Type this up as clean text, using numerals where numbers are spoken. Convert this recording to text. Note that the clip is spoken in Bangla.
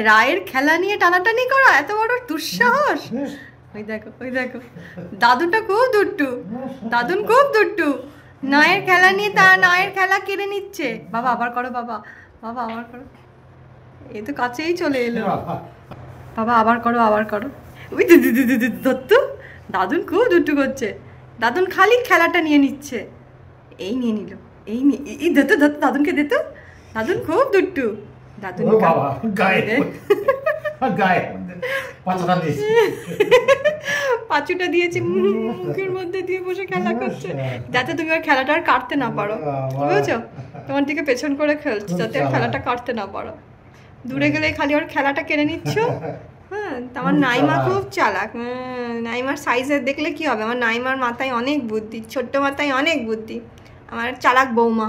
রায়ের খেলা নিয়ে টানাটানি করা এত বড় দুঃসাহস। ওই দেখো ওই দেখো, দাদুটা খুব দুট্টু, দাদুন খুব দুট্টু। নায়ের খেলা নিয়ে নায়ের খেলা কেড়ে নিচ্ছে। বাবা আবার করো, বাবা বাবা আবার করো। এই তো কাছেই চলে এলো। বাবা আবার করো, আবার করো। ওই দত্তু, দাদুন খুব দুট্টু করছে। দাদুন খালি খেলাটা নিয়ে নিচ্ছে। এই নিয়ে নিল, এই দত্তু দত্তু, দাদুনকে দে তো। দাদুন খুব দুট্টু। দাদুন পাঁচুটা দিয়েছি মুখের মধ্যে দিয়ে বসে খেলা করছে, যাতে তুমি আর খেলাটা আর কাটতে না পারো, বুঝেছো? তোমার দিকে পেছন করে খেলছো যাতে আর খেলাটা কাটতে না পারো। দূরে গেলে খালি ওর খেলাটা কেড়ে নিচ্ছ। হ্যাঁ, আমার নাইমা খুব চালাক। নাইমার সাইজের দেখলে কি হবে, আমার নাইমার মাথায় অনেক বুদ্ধি, ছোট্ট মাথায় অনেক বুদ্ধি, আমার চালাক বৌমা।